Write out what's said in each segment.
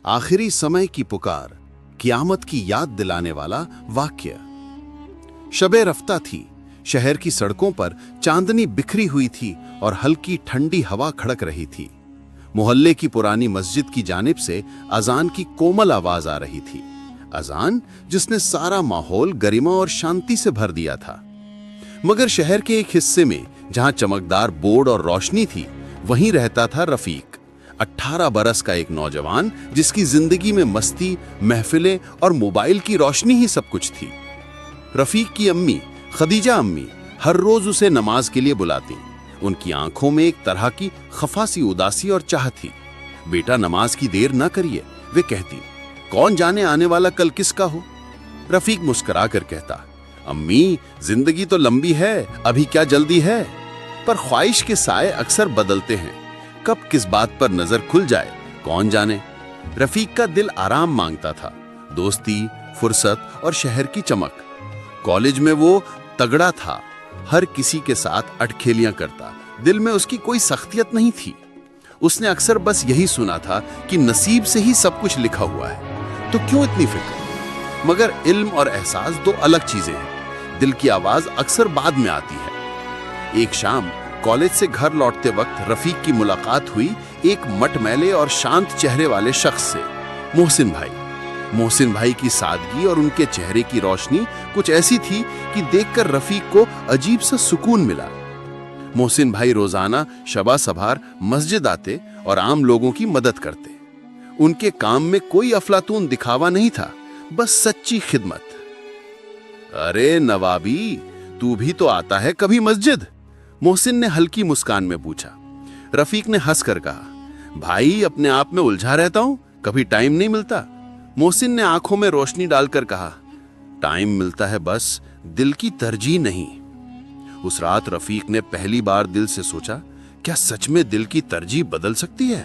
आखिरी समय की पुकार, क़यामत की याद दिलाने वाला वाक्य। शबे रफ्ता थी, शहर की सड़कों पर चांदनी बिखरी हुई थी और हल्की ठंडी हवा खड़क रही थी। मोहल्ले की पुरानी मस्जिद की जानिब से अजान की कोमल आवाज आ रही थी, अजान जिसने सारा माहौल गरिमा और शांति से भर दिया था। मगर शहर के एक हिस्से में जहां चमकदार बोर्ड और रोशनी थी, वहीं रहता था रफीक, 18 बरस का एक नौजवान जिसकी जिंदगी में मस्ती, महफिलें और मोबाइल की रोशनी ही सब कुछ थी। रफीक की अम्मी खदीजा अम्मी हर रोज उसे नमाज के लिए बुलाती। उनकी आंखों में एक तरह की खफासी उदासी और चाह थी। बेटा, नमाज की देर ना करिए, वे कहती। कौन जाने आने वाला कल किसका हो। रफीक मुस्कुरा कर कहता, अम्मी, जिंदगी तो लंबी है, अभी क्या जल्दी है। पर ख्वाहिश के साए अक्सर बदलते हैं, कब किस बात पर नजर खुल जाए कौन जाने। रफीक का दिल आराम मांगता था, दोस्ती, फुर्सत और शहर की चमक। कॉलेज में वो तगड़ा था, हर किसी के साथ अटखेलियां करता, दिल में उसकी कोई सख्तियत नहीं थी। उसने अक्सर बस यही सुना था कि नसीब से ही सब कुछ लिखा हुआ है, तो क्यों इतनी फिक्र। मगर इल्म और एहसास दो अलग चीजें हैं। दिल की आवाज अक्सर बाद में आती है। एक शाम कॉलेज से घर लौटते वक्त रफीक की मुलाकात हुई एक मटमैले और शांत चेहरे वाले शख्स से, मोहसिन भाई। मोहसिन भाई की सादगी और उनके चेहरे की रोशनी कुछ ऐसी थी कि देखकर रफीक को अजीब सा सुकून मिला। मोहसिन भाई रोजाना शबा सभार मस्जिद आते और आम लोगों की मदद करते। उनके काम में कोई अफलातून दिखावा नहीं था, बस सच्ची खिदमत। अरे नवाबी, तू भी तो आता है कभी मस्जिद? मोहसिन ने हल्की मुस्कान में पूछा। रफीक ने हंसकर कहा, भाई, अपने आप में उलझा रहता हूं, कभी टाइम नहीं मिलता। मोहसिन ने आंखों में रोशनी डालकर कहा, टाइम मिलता है, बस दिल की तरजीह नहीं। उस रात रफीक ने पहली बार दिल से सोचा, क्या सच में दिल की तरजीह बदल सकती है?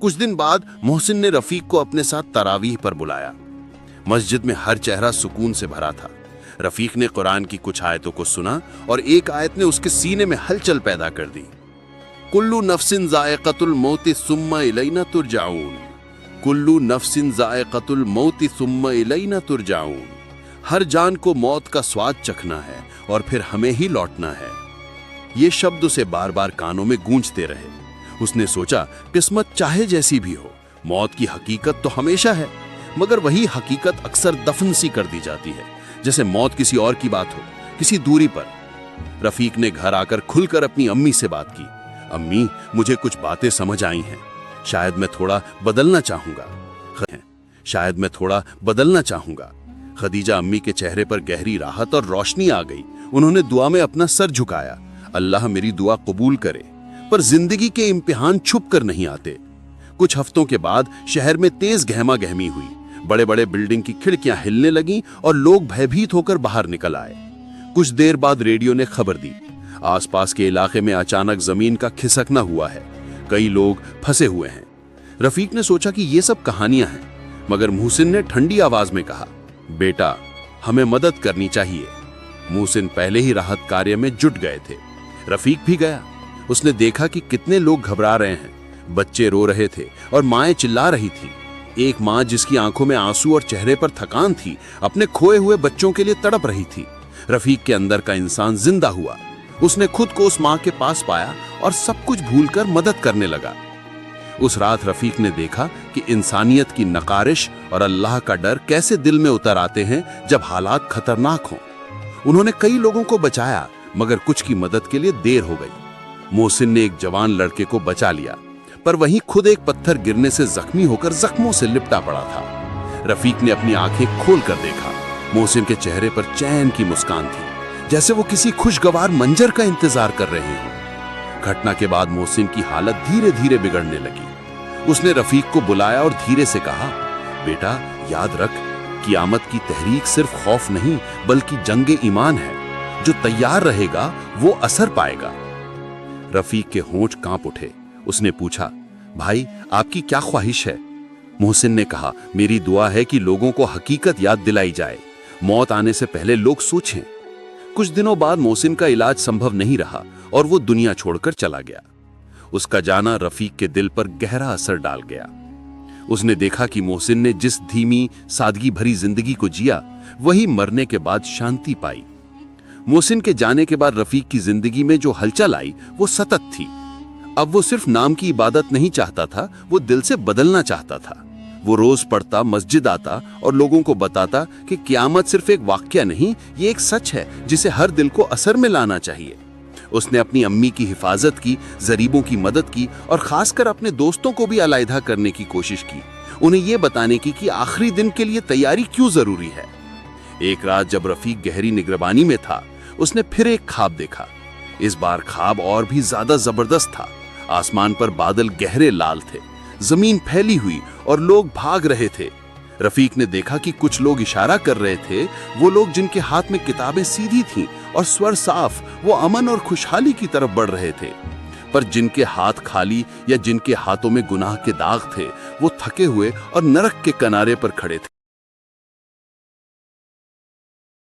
कुछ दिन बाद मोहसिन ने रफीक को अपने साथ तरावीह पर बुलाया। मस्जिद में हर चेहरा सुकून से भरा था। रफीक ने कुरान की कुछ आयतों को सुना और एक आयत ने उसके सीने में हलचल पैदा कर दी। कुल्लू नफ्सिन ज़ाइक़तुल मौत सुम्मा इलैना तुरजाऊन, कुल्लू नफ्सिन ज़ाइक़तुल मौत सुम्मा इलैना तुरजाऊन। हर जान को मौत का स्वाद चखना है और फिर हमें ही लौटना है। ये शब्द उसे बार बार कानों में गूंजते रहे। उसने सोचा, किस्मत चाहे जैसी भी हो, मौत की हकीकत तो हमेशा है, मगर वही हकीकत अक्सर दफन सी कर दी जाती है, जैसे मौत किसी और की बात हो, किसी दूरी पर। रफीक ने घर आकर खुलकर अपनी अम्मी से बात की। अम्मी, मुझे कुछ बातें समझ आई हैं, शायद मैं थोड़ा बदलना चाहूंगा। खदीजा अम्मी के चेहरे पर गहरी राहत और रोशनी आ गई। उन्होंने दुआ में अपना सर झुकाया, अल्लाह मेरी दुआ कबूल करे। पर जिंदगी के इम्तिहान छुप कर नहीं आते। कुछ हफ्तों के बाद शहर में तेज गहमा गहमी हुई। बड़े बड़े बिल्डिंग की खिड़कियां हिलने लगीं और लोग भयभीत होकर बाहर निकल आए। कुछ देर बाद रेडियो ने खबर दी, आसपास के इलाके में अचानक जमीन का खिसकना हुआ है, कई लोग फंसे हुए हैं। रफीक ने सोचा कि ये सब कहानियां हैं, मगर मोहसिन ने ठंडी आवाज में कहा, बेटा, हमें मदद करनी चाहिए। मोहसिन पहले ही राहत कार्य में जुट गए थे। रफीक भी गया। उसने देखा कि कितने लोग घबरा रहे हैं, बच्चे रो रहे थे और माएं चिल्ला रही थी। एक मां जिसकी आंखों में आंसू और चेहरे पर थकान थी, अपने खोए हुए बच्चों के लिए तड़प रही थी। रफीक के अंदर का इंसान जिंदा हुआ। उसने खुद को उस मां के पास पाया और सब कुछ भूलकर मदद करने लगा। उस रात रफीक ने देखा कि इंसानियत की नकारिश और अल्लाह का डर कैसे दिल में उतर आते हैं जब हालात खतरनाक हों। उन्होंने कई लोगों को बचाया, मगर कुछ की मदद के लिए देर हो गई। मोहसिन ने एक जवान लड़के को बचा लिया, पर वहीं खुद एक पत्थर गिरने से जख्मी होकर जख्मों से लिपटा पड़ा था। रफीक ने अपनी आंखें खोलकर देखा। मोहसिन के चेहरे पर चैन की मुस्कान थी, जैसे वो किसी खुशगवार मंजर का इंतजार कर रहे हों। घटना के बाद मोहसिन की हालत धीरे धीरे बिगड़ने लगी। उसने रफीक को बुलाया और धीरे से कहा, बेटा, याद रख, क़यामत की तहरीक सिर्फ खौफ नहीं बल्कि जंगे ईमान है। जो तैयार रहेगा वो असर पाएगा। रफीक के होंठ कांप उठे। उसने पूछा, भाई, आपकी क्या ख्वाहिश है? मोहसिन ने कहा, मेरी दुआ है कि लोगों को हकीकत याद दिलाई जाए, मौत आने से पहले लोग सोचें। कुछ दिनों बाद मोहसिन का इलाज संभव नहीं रहा और वो दुनिया छोड़कर चला गया। उसका जाना रफीक के दिल पर गहरा असर डाल गया। उसने देखा कि मोहसिन ने जिस धीमी सादगी भरी जिंदगी को जिया, वही मरने के बाद शांति पाई। मोहसिन के जाने के बाद रफीक की जिंदगी में जो हलचल आई वो सतत थी। अब वो सिर्फ नाम की इबादत नहीं चाहता था, वो दिल से बदलना चाहता था। वो रोज पढ़ता, मस्जिद आता और लोगों को बताता कि क़यामत सिर्फ एक वाक़या नहीं, ये एक सच है जिसे हर दिल को असर में लाना चाहिए। उसने अपनी अम्मी की हिफाजत की, गरीबों की मदद की और खासकर अपने दोस्तों को भी अलहदा करने की कोशिश की, उन्हें यह बताने की कि आखिरी दिन के लिए तैयारी क्यों जरूरी है। एक रात जब रफीक गहरी निगरानी में था, उसने फिर एक ख्वाब देखा। इस बार ख्वाब और भी ज्यादा जबरदस्त था। आसमान पर बादल गहरे लाल थे, जमीन फैली हुई और लोग भाग रहे थे। रफीक ने देखा कि कुछ लोग इशारा कर रहे थे, वो लोग जिनके हाथ में किताबें सीधी थीं और स्वर साफ, वो अमन और खुशहाली की तरफ बढ़ रहे थे। पर जिनके हाथ खाली या जिनके हाथों में गुनाह के दाग थे, वो थके हुए और नरक के किनारे पर खड़े थे।